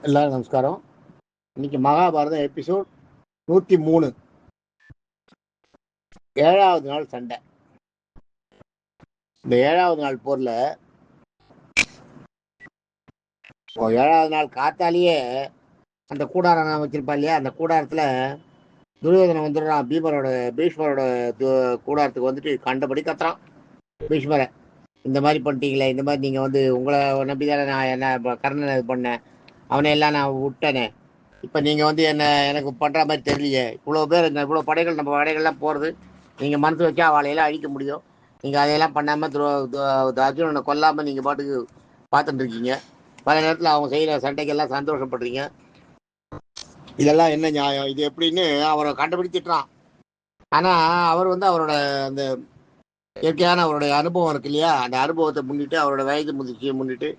எல்லாரும் நமஸ்காரம். இன்னைக்கு மகாபாரதம் எபிசோட் 103, 7வது நாள் சண்டை. இந்த 7வது நாள் போர்ல 7வது நாள் காத்தாலேயே அந்த கூடாரம் வச்சிருப்பா இல்லையா, அந்த கூடாரத்துல துரியோதனன் வந்துடுறான். பீஷ்மரோட கூடாரத்துக்கு வந்துட்டு கண்டபடி கத்துறான். பீஷ்மரை இந்த மாதிரி பண்ணிட்டீங்களே, இந்த மாதிரி நீங்க வந்து உங்களை நம்பிதானே நான் என்ன கர்ணனை இது பண்ணேன், அவனை எல்லாம் நான் விட்டேனே, இப்போ நீங்கள் வந்து எனக்கு பண்ணுற மாதிரி தெரியலையே, இவ்வளோ பேர் இவ்வளோ படைகள் நம்ம படைகள்லாம் போகிறது, நீங்கள் மனசு வச்சா அவளையெல்லாம் அழிக்க முடியும், நீங்கள் அதையெல்லாம் பண்ணாமல் அர்ஜுனனை கொல்லாமல் நீங்கள் பாட்டுக்கு பார்த்துட்டு இருக்கீங்க, பல நேரத்தில் அவங்க செய்கிற சண்டைக்கெல்லாம் சந்தோஷப்படுறீங்க, இதெல்லாம் என்ன நியாயம், இது எப்படின்னு அவரை கண்டுபிடிச்சிட்றான். ஆனால் அவர் வந்து அவரோட அந்த இயற்கையான அவருடைய அனுபவம் இருக்கு இல்லையா, அந்த அனுபவத்தை முன்னிட்டு, அவரோட வயது முதிர்ச்சியை முன்னிட்டு,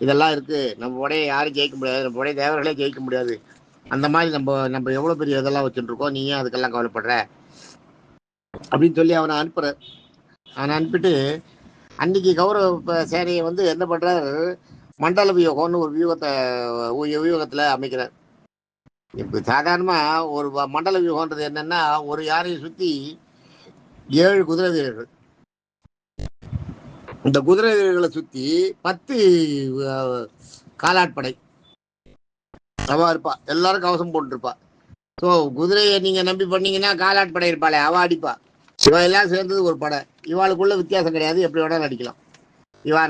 இதெல்லாம் இருக்குது, நம்ம உடைய யாரும் ஜெயிக்க முடியாது, நம்ம உடைய தேவர்களே ஜெயிக்க முடியாது, அந்த மாதிரி நம்ம எவ்வளோ பெரிய இதெல்லாம் வச்சுட்டுருக்கோம், நீ ஏன் அதுக்கெல்லாம் கவலைப்படுற அப்படின்னு சொல்லி அவனை அனுப்புற. அவனை அனுப்பிட்டு அன்னைக்கு கௌரவ சேனையை வந்து என்ன பண்ணுறாரு, மண்டல வியூகம்னு ஒரு வியூகத்தில் அமைக்கிறார். இப்போ சாதாரணமாக ஒரு மண்டல வியூகன்றது என்னன்னா, ஒரு யாரையும் சுற்றி 7 குதிரை வீரர்கள், இந்த குதிரை வீரர்களை சுற்றி 10 காலாட்படை அவா இருப்பா, எல்லாரும் கவசம் போட்டுருப்பா. ஸோ குதிரையை நீங்க நம்பி பண்ணீங்கன்னா காலாட்படை இருப்பாளே அவ அடிப்பா. இவா எல்லாம் சேர்ந்தது ஒரு படை, இவாளுக்குள்ள வித்தியாசம் கிடையாது, எப்படி வேணாலும் அடிக்கலாம். இவா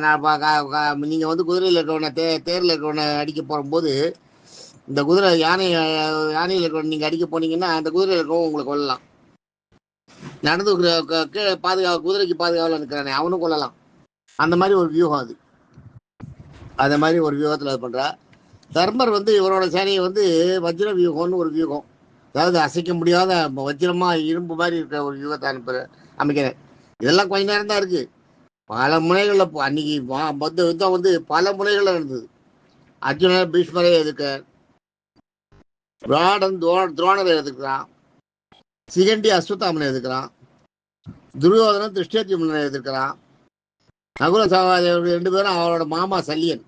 நீங்க வந்து குதிரையில் இருக்கவனை தேர்ல இருக்கவனை அடிக்க போகும்போது, இந்த குதிரை யானையில் இருக்கவனை நீங்க அடிக்க போனீங்கன்னா அந்த குதிரையில் இருக்கவன் உங்களுக்கு கொள்ளலாம். நடந்து குதிரைக்கு பாதுகாவல இருக்கிறானே அவனும் கொள்ளலாம். அந்த மாதிரி ஒரு வியூகம் அது. அந்த மாதிரி ஒரு வியூகத்தில் அது பண்றா. தர்மர் வந்து இவரோட சேனையை வந்து வஜ்ர வியூகம்னு ஒரு வியூகம், அதாவது அசைக்க முடியாத வஜ்ரமா இரும்பு மாதிரி இருக்கிற ஒரு வியூகத்தை அமைக்கிறேன். இதெல்லாம் கொஞ்ச நேரம் தான் இருக்கு, பல முனைகள்ல அன்னைக்கு யுத்தம் வந்து பல முனைகள்ல இருந்தது. அர்ஜுனர் பீஷ்மரை எதிர்க்க, விராடன் துரோணரை எதிர்க்கிறான், சிகண்டி அஸ்வத்தாமனை எதிர்க்கிறான், துரியோதனன் திருஷ்டத்யும்னனை எதிர்க்கிறான், நகுல சகாதேவர்கள் 2 பேரும் அவரோட மாமா சல்லியன்,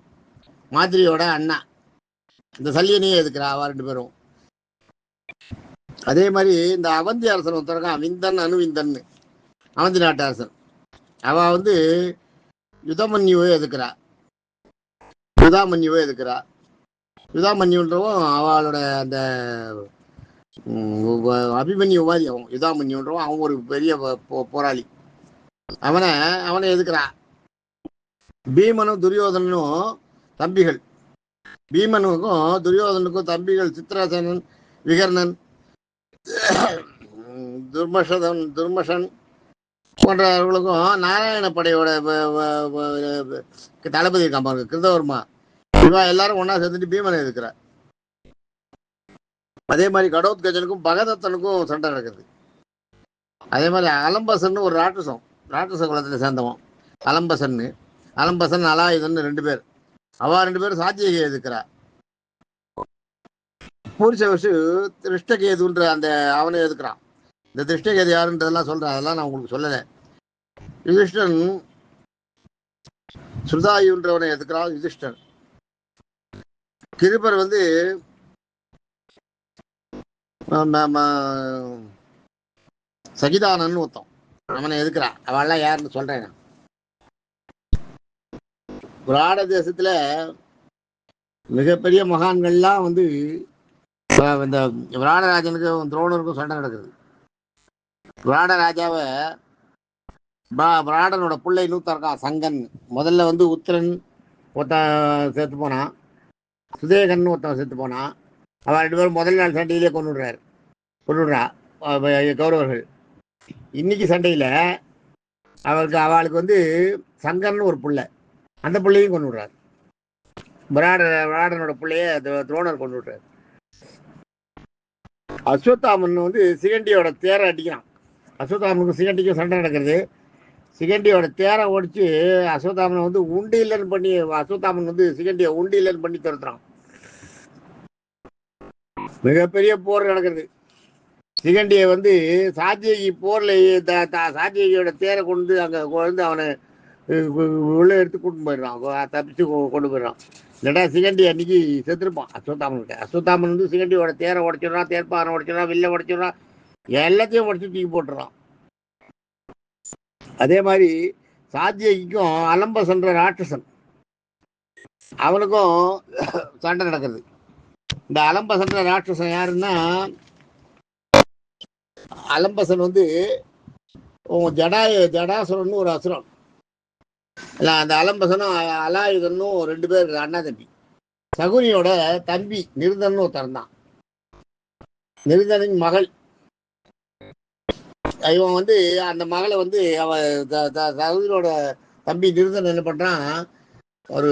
மாதிரியோட அண்ணா, இந்த சல்லியனையே எதுக்குறா அவ 2 பேரும். அதே மாதிரி இந்த அவந்தி அரசன் ஒருத்தருக்கான், விந்தன் அணுவிந்தன், அவந்தி நாட்டு அரசன், அவ வந்து யுதாமன்யுவை எதுக்குறா. யுதாமன்யுன்றவும் அவளோட அந்த அபிமன்யு மாதிரி அவன் யுதாமன்யுன்றவும் அவன் ஒரு பெரிய போராளி, அவனை எதுக்குறா. பீமனும் துரியோதனனும் தம்பிகள், பீமனுக்கும் துரியோதனுக்கும் தம்பிகள் சித்திரசேனன், விகர்ணன், துர்மஷன் போன்றவர்களுக்கும் நாராயண படையோட தளபதி இருக்காங்க கிருதவர்மா, இவா எல்லாரும் ஒன்னா சேர்ந்துட்டு பீமனை எதிர்க்கிறார். அதே மாதிரி கடோத்கஜனுக்கும் பகதத்தனுக்கும் சண்டை நடக்குது. அதே மாதிரி அலம்பசன் ஒரு ராட்சச குலத்துல சேர்ந்தவன் அலம்பசன் அலாயுதன் 2 பேர், அவ 2 பேரும் சாத்தியகை எதிர்க்கிறா. பூரிசவசு திருஷ்டகேதுன்ற அந்த அவனை எதுக்குறான். இந்த திருஷ்டகேது யாருன்றதெல்லாம் சொல்றேன், அதெல்லாம் நான் உங்களுக்கு சொல்லலை. யுதிஷ்டன் சுதாயுன்றவனை எதுக்குறான். யுதிஷ்டன் கிருபர் வந்து சகிதானன் ஒருத்தன், அவனை எதுக்குறான். அவெல்லாம் யாருன்னு சொல்றேன். விராட தேசத்துல மிகப்பெரிய மகான்கள்லாம் வந்து இந்த விராடராஜனுக்கும் துரோணருக்கும் சண்டை நடக்குது. விராட ராஜாவை விராடனோட பிள்ளை இன்னொருத்தன் இருக்கான் சங்கன். முதல்ல வந்து உத்திரன் ஒருத்தன் செத்து போனான், சுதேகன் ஒருத்தன் செத்து போனான். அவன் 2 பேரும் முதல் நாள் சண்டையிலே கொண்டுடுறா கௌரவர்கள். இன்னைக்கு சண்டையில அவளுக்கு வந்து சங்கன் ஒரு பிள்ளை, அந்த பிள்ளையும் கொண்டு விடுறாரு. விராடனோட பிள்ளைய துரோணர் கொண்டு விடுறாரு. அஸ்வத்தாமன் வந்து சிகண்டியோட தேரை அடிக்கிறான். அஸ்வத்தாமனுக்கும் சிகண்டிக்கும் சண்டை நடக்கிறது. சிகண்டியோட தேரை ஓடிச்சு அஸ்வத்தாமனை வந்து உண்டு இல்லைன்னு பண்ணி, அஸ்வத்தாமன் வந்து சிகண்டியை உண்டு இல்லைன்னு பண்ணி துரத்துறான். மிகப்பெரிய போர் நடக்கிறது. சிகண்டியை வந்து சாத்தியகி போர்ல சாத்தியகியோட தேரை கொண்டு அங்க கொண்டு அவனை உள்ள எடுத்து கூட்டு போயிடுறான், தப்பிச்சு கொண்டு போயிடுறான். இல்லைடா சிகண்டி அன்னைக்கு செத்துருப்பான் அஸ்வத்தாமன்கிட்ட. அஸ்வத்தாமன் வந்து சிகண்டியோட தேரை உடைச்சிடுறான், தேர்ப்பானை உடைச்சிடுறான், வில்ல உடைச்சிடுறான், எல்லாத்தையும் உடைச்சு தூக்கி போட்டுறான். அதே மாதிரி சாத்தியகிக்கும் அலம்பசன்ற ராட்சசன் அவனுக்கும் சண்டை நடக்குது. இந்த அலம்பசன்ற ராட்சசன் யாருன்னா, அலம்பசன் வந்து ஜடாசுரன் ஒரு அசுரன். இல்லை, அந்த அலம்பசனும் அலாயுதனும் 2 பேர் அண்ணா தம்பி. சகுனியோட தம்பி நிருதன் ஒருத்தன் தான், நிருதனின் மகள். இவன் வந்து அந்த மகளை வந்து சகுனியோட தம்பி நிருதன் என்ன பண்றான், ஒரு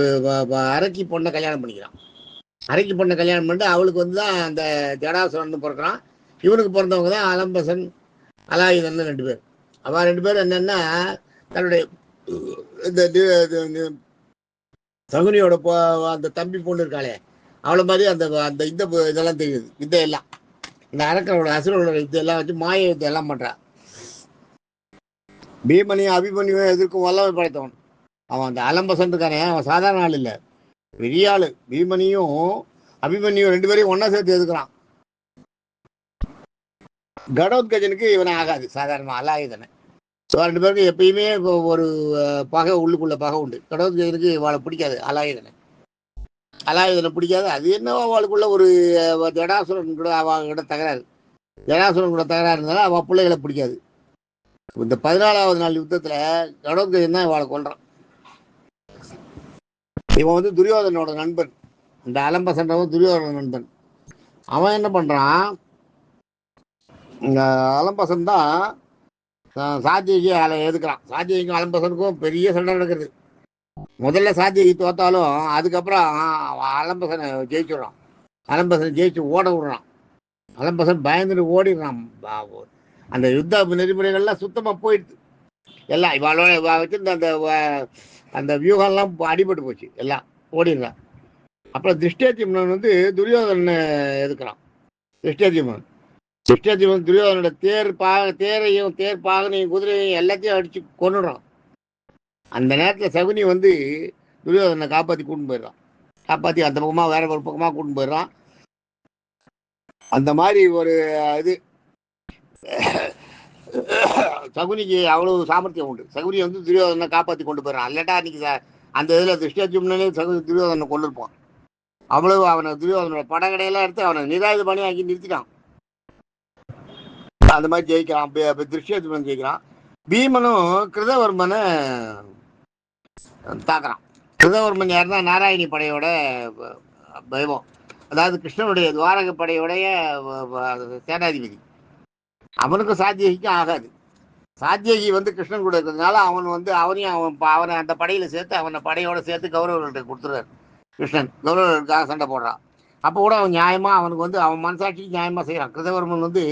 அரக்கி பொண்ணை கல்யாணம் பண்ணிக்கிறான். அரக்கி பொண்ணை கல்யாணம் பண்ணிட்டு அவளுக்கு வந்து தான் அந்த ஜடாசுரன் பிறக்கிறான். இவனுக்கு பிறந்தவங்க தான் அலம்பசன் அலாயுதன் 2 பேர். அவன் 2 பேரும் என்னன்னா, தன்னுடைய இந்த சகுனியோட அந்த தம்பி பொண்ணு இருக்காளே அவளை மாதிரி அந்த அந்த இதெல்லாம் தெரியுது, வித்தையெல்லாம் இந்த அரக்கரோட அசுரோட வித்தையெல்லாம் வச்சு மாய வித்தை எல்லாம் பண்றான். பீமனையும் அபிமன்யுவையும் எதிர்க்கும் வல்லமை படைத்தவன் அவன். அந்த அலம்பசன் இருக்கானே அவன் சாதாரண ஆள் இல்லை, பெரிய ஆளு. பீமனையும் அபிமன்யும் 2 பேரையும் ஒன்னா சேர்த்து எதுக்குறான். கடோத்கஜனுக்கு இவனை ஆகாது சாதாரண அலாயுதனை. 2 பேருக்கு எப்பயுமே ஒரு பகை, உள்ளுக்குள்ள பகை உண்டு. கடோத்கஜனுக்கு அவளை பிடிக்காது, அலாயுதனை பிடிக்காது. அது என்னவோ அவளுக்குள்ள ஒரு ஜடாசுரன் கூட அவகிட்ட தகராறு, ஜடாசுரன் கூட தகராறு இருந்தாலும் அவள் பிள்ளைகளை பிடிக்காது. இந்த 14வது நாள் யுத்தத்துல கடோத்கஜன் தான் இவளை கொல்றான். இவன் வந்து துரியோதனோட நண்பன். இந்த அலம்பசன்றவன் துரியோதன நண்பன். அவன் என்ன பண்றான், இந்த அலம்பசன் தான் சாத்தியகி எதுக்குறான். சாத்தியகிக்கும் அலம்பசனுக்கும் பெரிய சண்டை நடக்குது. முதல்ல சாத்தியகி தோத்தாலும் அதுக்கப்புறம் அலம்பசனை ஜெயிச்சுடுறான். அலம்பசனை ஜெயிச்சு ஓட விடுறான். அலம்பசன் பயந்துட்டு ஓடிடுறான். அந்த யுத்த நெறிமுறைகள்லாம் சுத்தமா போயிடுது. எல்லாம் இவாளோட வச்சிருந்த அந்த அந்த வியூகம்லாம் அடிபட்டு போச்சு, எல்லாம் ஓடிடுறான். அப்புறம் திருஷ்டேத்யும்னன் வந்து துரியோதனனை எதுக்குறான். திருஷ்டேத்யும்னன் துரியோதனோட தேரையும் தேர் பாகனையும் குதிரையும் எல்லாத்தையும் அடிச்சு கொண்டுடுறான். அந்த நேரத்தில் சகுனி வந்து துரியோதனை காப்பாற்றி கூட்டின்னு போயிடுறான். காப்பாற்றி அந்த பக்கமாக வேற ஒரு பக்கமாக கூட்டின்னு போயிடுறான். அந்த மாதிரி ஒரு இது சகுனிக்கு அவ்வளவு சாமர்த்தியம் உண்டு. சகுனி வந்து துரியோதனை காப்பாற்றி கொண்டு போயிடறான். இல்லாட்டா அன்னைக்கு அந்த இதில் திருஷ்டேத்யும்னே துரியோதனை கொண்டிருப்பான். அவ்வளவு அவனை துரியோதனோட படகடையெல்லாம் எடுத்து அவனை நிராயுத பணி ஆக்கி நிறுத்திட்டான். அந்த மாதிரி ஜெயிக்கிறான். திருஷ்டேத்யும்னன் ஜெயிக்கிறான். பீமனும் கிருதவர்மனை தாக்குறான். கிருதவர்மன் யாருன்னா நாராயணி படையோட பைவம், அதாவது கிருஷ்ணனுடைய துவாரக படையோடைய சேனாதிபதி. அவனுக்கும் சாத்தியகிக்கும் ஆகாது. சாத்தியகி வந்து கிருஷ்ணன் கூட இருக்கிறதுனால அவன் வந்து அவனை அந்த படையில சேர்த்து அவனை படையோட சேர்த்து கௌரவர்கள்ட்ட கொடுத்துறாரு. கிருஷ்ணன் கௌரவர்களுக்காக சண்டை போடுறான். அப்போ கூட அவன் நியாயமா அவனுக்கு வந்து அவன் மனசாட்சிக்கு நியாயமா செய்யறான். கிருதவர்மன் வந்து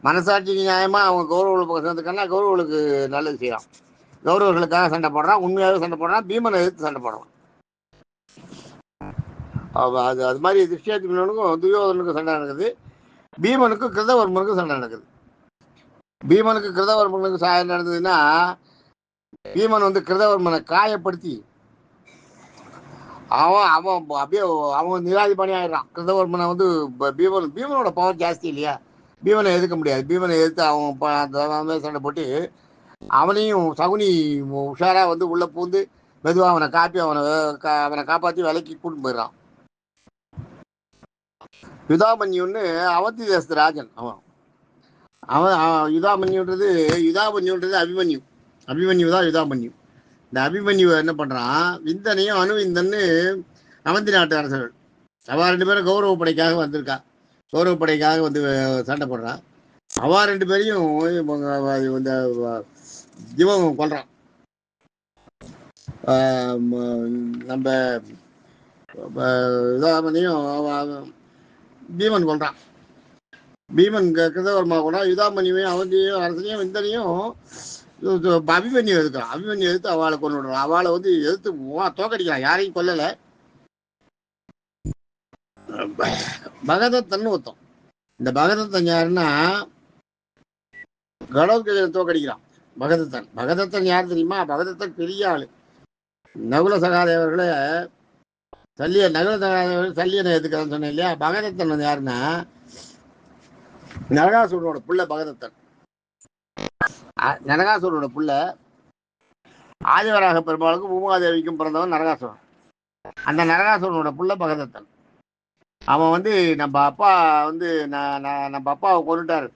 மனசாட்சிக்கு நியாயமா அவன் கௌரவர்களுக்கு சேர்ந்துக்கன்னா கௌரவர்களுக்கு நல்லது செய்யறான். கௌரவர்களுக்காக சண்டை போடுறான், உண்மையாகவே சண்டை போடுறான், பீமனை எதிர்த்து சண்டை போடுறான். அது மாதிரி திருஷ்டேத்யும்னனுக்கும் துரியோதனுக்கும் சண்டை நடக்குது. பீமனுக்கும் கிருதவர்மனுக்கும் சண்டை நடக்குது. பீமனுக்கு கிருதவர்மனுக்கு சாயம் நடந்ததுன்னா, பீமன் வந்து கிருதவர்மனை காயப்படுத்தி அவன் அப்படியே அவன் நிராதிபணி ஆயிடுறான். கிருதவர்மனை வந்து பீமனோட பவர் ஜாஸ்தி இல்லையா, பீமனை எதிர்க்க முடியாது. பீமனை எதிர்த்து அவன் சண்டை போட்டு அவனையும் சகுனி உஷாரா வந்து உள்ள பூந்து மெதுவா அவனை அவனை காப்பாற்றி விலைக்கு கூட்டிட்டு போயிடறான். யுதாமன்யுன்னு அவந்தி தேசத்து ராஜன். அவன் யுதாமன்யுன்றது அபிமன்யு தான் யுதாமன்யு. இந்த அபிமன்யு என்ன பண்றான், விந்தனையும் அணுவிந்தன்னு அவந்தி நாட்டு அரசர்கள் அவ 2 பேரும் கௌரவ படைக்காக வந்திருக்கா. கௌரவ படைக்காக வந்து சண்டை போடுறான். அவ 2 பேரையும் இந்த இவன் கொல்றான். நம்ம யுதாமன்யும் பீமன் கொல்றான். பீமன் கிருதவர்மா கூட யுதாமன்யுவையும் அவந்தியையும் அரசனையும் விந்தனையும் அபிமன்யு எதிர்க்கிறான். அபிமன்யு எதிர்த்து அவளை கொண்டு விடுறான். அவளை வந்து எதிர்த்து தோக்கடிக்கிறான். யாரையும் கொல்லலை. பகதத்தன் ஒருத்தன். இந்த பகதத்தன் யாருன்னா கடோத்கஜனை தோக்கடிக்கிறான். பகதத்தன் யார் தெரியுமா? பகதத்தன் பெரிய ஆளு. நகுல சகாதேவர்களை நகுல சகாதேவர்கள் சல்லியனை எதுக்குறான்னு சொன்னேன் இல்லையா. பகதத்தன் வந்து யாருன்னா நரகாசுரனோட புள்ள. பகதத்தன் நரகாசுரனோட புள்ள. ஆதிவராக பெருமாளுக்கும் பூமாதேவிக்கும் பிறந்தவன் நரகாசுரன். அந்த நரகாசுரனோட புள்ள பகதத்தன். அவன் வந்து நம்ம அப்பா வந்து நம்ம அப்பாவை கொண்டுட்டார்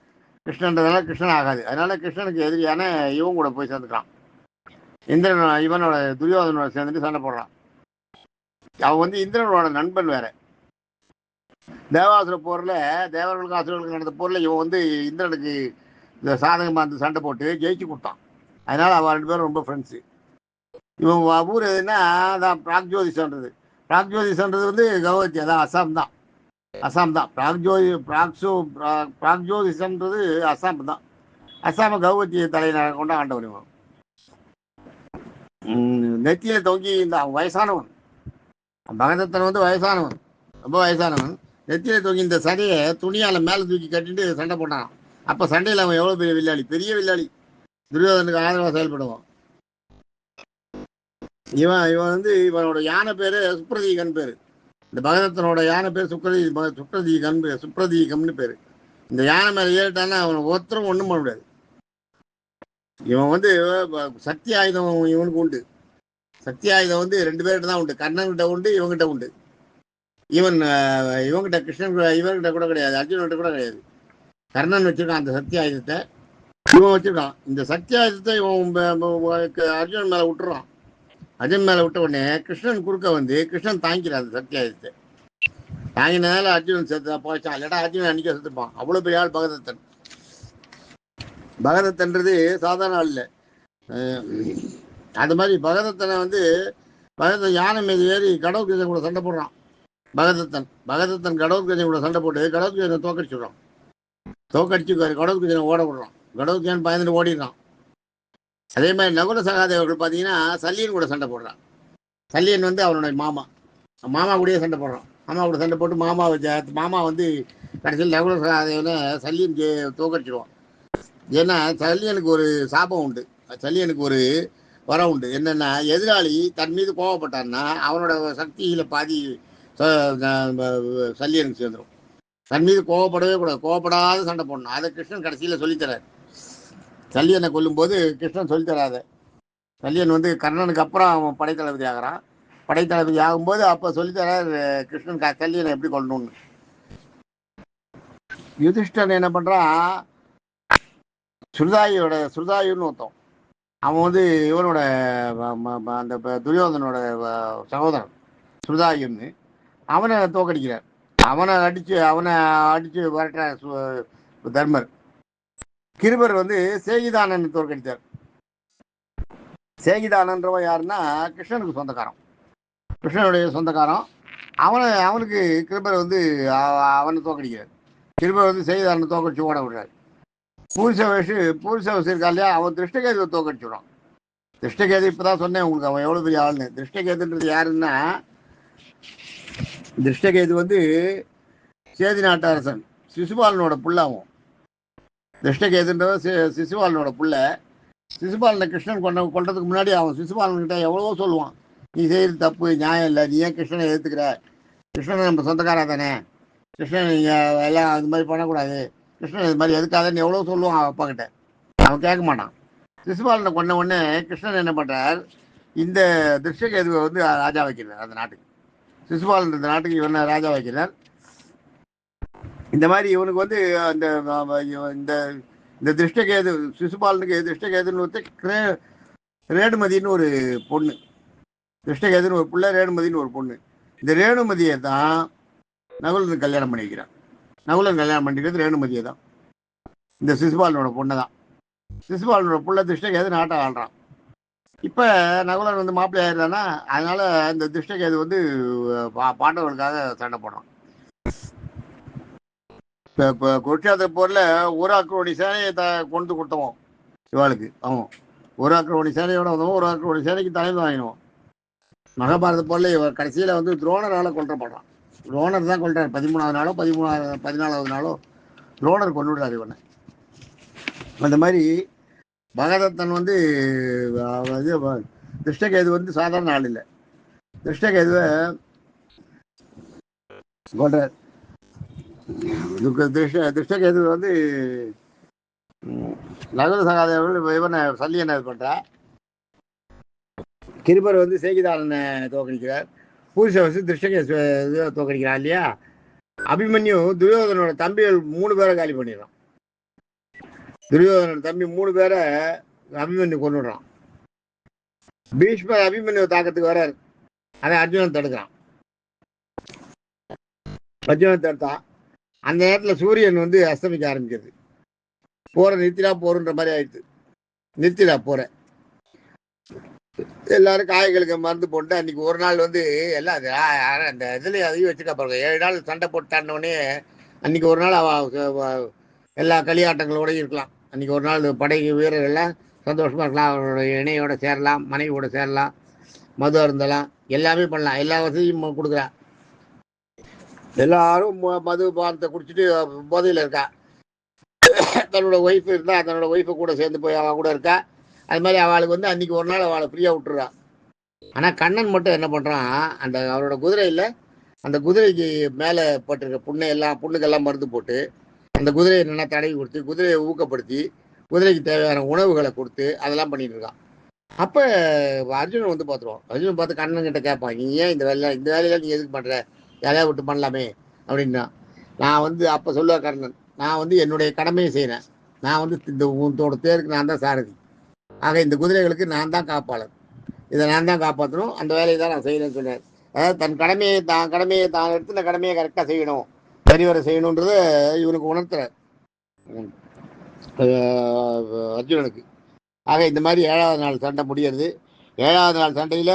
கிருஷ்ணன்றதுனால கிருஷ்ணன் ஆகாது. அதனால கிருஷ்ணனுக்கு எதிரியான இவன் கூட போய் சேர்ந்துக்கிறான். இந்திரன் இவனோட துரியோதனோட சேர்ந்துட்டு சண்டை போடுறான். அவன் வந்து இந்திரனோட நண்பன் வேற. தேவாசுர போர்ல தேவர்களுக்கும் அசுரர்களுக்கும் நடந்த போர்ல இவன் வந்து இந்திரனுக்கு இந்த சாதகமா அந்த சண்டை போட்டு ஜெயிச்சு கொடுத்தான். அதனால அவன் 2 பேரும் ரொம்ப ஃப்ரெண்ட்ஸு. இவன் ஊர் எதுன்னா அதான் பிராக்ஜோதிஷன்றது. பிராக்ஜோதிஷன்றது வந்து கௌஹத்தி, அதான் அசாம் தான். பிராக்ஜோதிஷம்ன்றது அசாம் தான். அசாம கௌஹத்தியை தலைநகர கொண்டு ஆண்டவன் இவன். நெத்தியில தொங்கி இந்த வயசானவன் பகதத்தன் வந்து வயசானவன், ரொம்ப வயசானவன். நெத்தியில தொங்கி இந்த சடையை துணியால மேல தூக்கி கட்டிட்டு சண்டை போட்டான். அப்ப சண்டையில் அவன் எவ்வளவு பெரிய வில்லாளி, பெரிய வில்லாளி. துரியோதனுக்கு ஆதரவா செயல்படுவான். இவன் வந்து இவனோட யானை பேரு சுப்ரதீகன் பேரு. இந்த பகதத்தனோட யானை பேர் சுப்ரதீகம்னு பேரு. இந்த யானை மேல ஏறிட்டான்னா அவனை ஒருத்தரும் ஒண்ணும் பண்ண முடியாது. இவன் வந்து சக்தி ஆயுதம் இவனுக்கு உண்டு. சக்தி ஆயுதம் வந்து 2 பேர்கிட்ட தான் உண்டு. கர்ணன்கிட்ட உண்டு, இவங்கிட்ட உண்டு. இவங்கிட்ட கிருஷ்ணன் இவன்கிட்ட கூட கிடையாது, அர்ஜுன்கிட்ட கூட கிடையாது. கர்ணன் வச்சிருக்கான் அந்த சக்தி ஆயுதத்தை, இவன் வச்சிருக்கான். இந்த சக்தி ஆயுதத்தை இவன் அர்ஜுனன் மேல விட்டுறான். அர்ஜுன் மேல விட்ட உடனே கிருஷ்ணன் குறுக்க வந்து கிருஷ்ணன் தாங்கிக்கிறான் அந்த சக்தி ஆயுதத்தை. தாங்கினதால அர்ஜுனன் செத்து போச்சான். இல்லாட்டா அர்ஜுனன் அன்னைக்கு செத்துப்பான். அவ்வளவு பெரிய ஆள் பகதத்தன். பகதத்தன்றது சாதாரண ஆள் இல்லை. அது மாதிரி பகதத்தனை வந்து பகதத்தன் யானை மீது ஏறி கடவுத்கஜன் கூட சண்டை போடுறான். பகதத்தன் கடவுத்கஜன் கூட சண்டை போட்டு கடவுத்கஜனை தோக்கடிச்சுடுறான். கடவுத்கஜனை ஓட விடுறான். கடவுத்கஜன் பயந்துட்டு ஓடிடுறான். அதே மாதிரி நகுல சகாதேவர்கள் பார்த்தீங்கன்னா சல்லியன் கூட சண்டை போடுறான். சல்லியன் வந்து அவனுடைய மாமா கூடயே சண்டை போடுறான். மாமா கூட சண்டை போட்டு மாமா வந்து கடைசியில் நகுல சகாதேவனை சல்லியன் தோக்கடிச்சிடுவான். ஏன்னா சல்லியனுக்கு ஒரு சாபம் உண்டு, சல்லியனுக்கு ஒரு வரம் உண்டு. என்னன்னா எதிராளி தன் மீது கோவப்பட்டான்னா அவனோட சக்தியில பாதி சல்லியனுக்கு சேர்ந்துடும். தன் மீது கோவப்படவே கூடாது, கோவப்படாத சண்டை போடணும். அதை கிருஷ்ணன் கடைசியில் சொல்லித்தரார். சல்லியனை கொல்லும் போது கிருஷ்ணன் சொல்லித்தராத. சல்லியன் வந்து கர்ணனுக்கு அப்புறம் அவன் படைத்தளபதி ஆகிறான். படைத்தளபதி ஆகும்போது அப்போ சொல்லித்தரார் கிருஷ்ணன் சல்லியனை எப்படி கொல்லணும்னு. யுதிஷ்டன் என்ன பண்றான், சுருதாயுன்னு ஒருத்தன், அவன் வந்து இவனோட அந்த துரியோதனோட சகோதரன் சுருதாயுன்னு, அவனை தோக்கடிக்கிறார். அவனை அடிச்சு வரட்டார் தர்மர். கிருபர் வந்து சேகிதானன் தோற்கடித்தார். சேகிதானன்றவன் யாருன்னா கிருஷ்ணனுக்கு சொந்தக்காரன், கிருஷ்ணனுடைய சொந்தக்காரன். அவனுக்கு கிருபர் வந்து அவனை தோக்கடிக்கிறார். கிருபர் வந்து சேகிதானனை தோக்கடிச்சு ஓட விடுறாரு. பூரிசவசு இருக்கா இல்லையா, அவன் திருஷ்டகேதுவை தோக்கடிச்சுடுறான். திருஷ்டகேது இப்பதான் சொன்னேன் உங்களுக்கு அவன் எவ்வளவு பெரிய ஆளுன்னு. திருஷ்டகேதுன்றது யாருன்னா, திருஷ்டகேது வந்து சேதி நாட்டு அரசன் சிசுபாலனோட புள்ள. அவன் திருஷ்டகேதுன்றவன் சிசுபாலனோட புள்ள. சிசுபாலனை கிருஷ்ணன் கொண்டதுக்கு முன்னாடி அவன் சிசுபாலன் கிட்ட எவ்வளவோ சொல்லுவான், நீ செய்யறது தப்பு, நியாயம் இல்லை, நீ ஏன் கிருஷ்ணனை எதிர்த்துக்கிற, கிருஷ்ணனை நம்ம சொந்தக்காரா தானே, கிருஷ்ணன் நீங்க எல்லாம் அது மாதிரி பண்ணக்கூடாது, கிருஷ்ணன் இது மாதிரி எதுக்காதுன்னு எவ்வளோ சொல்லுவான் அவன் அப்பா கிட்ட. அவன் கேட்க மாட்டான். சிசுபாலனை கொண்ட உடனே கிருஷ்ணன் என்ன பண்றார், இந்த திருஷ்டகேதுவை வந்து ராஜா வைக்கிறார் அந்த நாட்டுக்கு. சிசுபாலன் இந்த நாட்டுக்கு இவனை ராஜா வைக்கிறார். இந்த மாதிரி இவனுக்கு வந்து அந்த இந்த திருஷ்டகேது சிசுபாலனுக்கு திருஷ்டகேதுன்னு ஒருத்த ரேணுமதினு ஒரு பொண்ணு, திருஷ்டகேதுன்னு ஒரு பிள்ளை, ரேணுமதினு ஒரு பொண்ணு. இந்த ரேணுமதியை தான் நகுலன் கல்யாணம் பண்ணிக்கிறான். நகுலன் கல்யாணம் பண்ணிக்கிறது ரேணுமதியை தான், இந்த சிசுபாலனோட பொண்ணை தான். சிசுபாலனோட புள்ள திருஷ்டகேது நாட்டை ஆள்றான். இப்ப நகுலன் வந்து மாப்பிள்ளை ஆயிடுறான்னா, அதனால இந்த திருஷ்டகேது வந்து பாண்டவர்களுக்காக சண்டை போடுறான். இப்போ குருட்சேத்திர போர்ல ஒரு அக்ரோணி சேனையை கொண்டு கொடுத்தவன் இவாளுக்கு. அவன் ஒரு அக்ரோணி சேனையோட வந்தவன், ஒரு அக்ரோணி சேனைக்கு தலைமை வாங்கினவன். மகாபாரத போர்ல இவர் கடைசியில வந்து துரோணரால கொல்லப்படுறான். துரோணர் தான் கொல்றாரு. 13வது நாளோ 14வது நாளோ துரோணர் கொண்டுடுறாரு இவனை. அந்த மாதிரி பகதத்தன் வந்து திருஷ்டகேது வந்து சாதாரண ஆள் இல்லை. திருஷ்டகேதுவை கொண்டார். திருஷ்டகேது வந்து நகுல சகாதேவர்கள் இவனை சல்லியனை இது பண்றா. கிருபர் வந்து சேகிதாரனை தோக்கடிக்கிறார். பூரிசவசு திருஷ்டகேது தோக்கடிக்கிறான் இல்லையா. அபிமன்யு துரியோதனோட தம்பிகள் 3 பேரை காலி பண்ணிடுறான். துரியோதனோட தம்பி 3 பேரை அபிமன்யு கொண்டுடுறான். பீஷ்மர் அபிமன்யு தாக்கத்துக்கு வர்றாரு. அதை அர்ஜுனன் தடுக்கிறான். அர்ஜுனன் தடுத்தான். அந்த நேரத்தில் சூரியன் வந்து அஸ்தமிக்க ஆரம்பிக்கிறது. போற நிறுத்திடா போறன்ற மாதிரி ஆயிடுச்சு. நிறுத்திடா போற எல்லாரும் காய்களுக்கு மருந்து போட்டு அன்னைக்கு ஒரு நாள் வந்து எல்லாம் அந்த இதுல அதையும் வச்சுக்கா பாருங்க. 7 நாள் சண்டை போட்டான்னொடனே அன்னைக்கு ஒரு நாள் எல்லா களியாட்டங்களோடயும் இருக்கலாம். அன்னைக்கு ஒரு நாள் படை வீரர்கள்லாம் சந்தோஷமா இருக்கலாம். அவரோட இணையோட சேரலாம், மனைவியோட சேரலாம், மது அருந்தலாம், எல்லாமே பண்ணலாம். எல்லா வசதியும் கொடுக்குறா. எல்லாரும் மது பானத்தை குடிச்சிட்டு போதையில் இருக்கா. தன்னோட ஒய்ஃப் இருந்தா தன்னோட ஒய்ஃபை கூட சேர்ந்து போய் அவள் கூட இருக்கா. அது மாதிரி அவளுக்கு வந்து அன்னைக்கு ஒரு நாள் அவளை ஃப்ரீயா விட்டுறான். ஆனா கண்ணன் மட்டும் என்ன பண்றான், அந்த அவரோட குதிரையில அந்த குதிரைக்கு மேல பட்டிருக்க புண்ணுக்கெல்லாம் மருந்து போட்டு அந்த குதிரையை நல்லா தடவி கொடுத்து குதிரையை ஊக்கப்படுத்தி குதிரைக்கு தேவையான உணவுகளை கொடுத்து அதெல்லாம் பண்ணிட்டு இருக்கான். அப்ப அர்ஜுனன் வந்து பார்த்துருவான். அர்ஜுனன் பார்த்து கண்ணன் கிட்ட கேட்பான், நீ ஏன் இந்த வேலையில நீ எதுக்கு பண்ற, வேலையை விட்டு பண்ணலாமே அப்படின்னா. நான் வந்து அப்ப சொல்லுவா கர்ணன், நான் வந்து என்னுடைய கடமையை செய்யறேன். நான் வந்து இந்த உன்னோட தேருக்கு நான் தான் சாரதி. ஆக இந்த குதிரைகளுக்கு நான் தான் காப்பாளர். இதை நான் தான் காப்பாற்றணும். அந்த வேலையை தான் நான் செய்யணும்னு சொன்னார். அதாவது தன் கடமையை தான் எடுத்து இந்த கடமையை கரெக்டாக செய்யணும், சரிவரை செய்யணுன்றத இவனுக்கு உணர்த்துறார் அர்ஜுனனுக்கு. ஆக இந்த மாதிரி 7வது நாள் சண்டை முடியறது. 7வது நாள் சண்டையில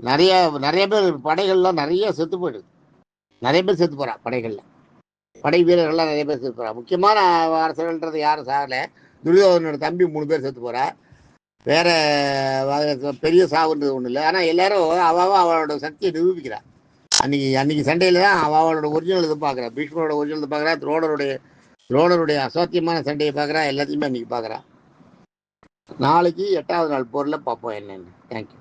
நிறைய பேர் படைகள்லாம் நிறைய செத்து போயிடுது. நிறைய பேர் செத்து போறா படைகள்ல. படை வீரர்கள்லாம் நிறைய பேர் செத்து போறா. முக்கியமான அரசர்கள்ன்றது யாரும் சாகல. துரியோதனோட தம்பி 3 பேர் செத்து போறா. வேற பெரிய சாவுன்றது ஒண்ணு இல்லை. ஆனா எல்லாரும் அவளோட சக்தியை நிரூபிக்கிறா. அன்னைக்கு சண்டையில தான் அவளோட ஒரிஜினல் இது பாக்குறா. பீஷ்மரோட ஒரிஜினல் இது பாக்குறா. துரோணருடைய அசாத்தியமான சண்டையை பாக்குறா. எல்லாத்தையுமே அன்னைக்கு பாக்குறா. நாளைக்கு 8வது நாள் போர்ல பார்ப்போம் என்னன்னு. தேங்க்யூ.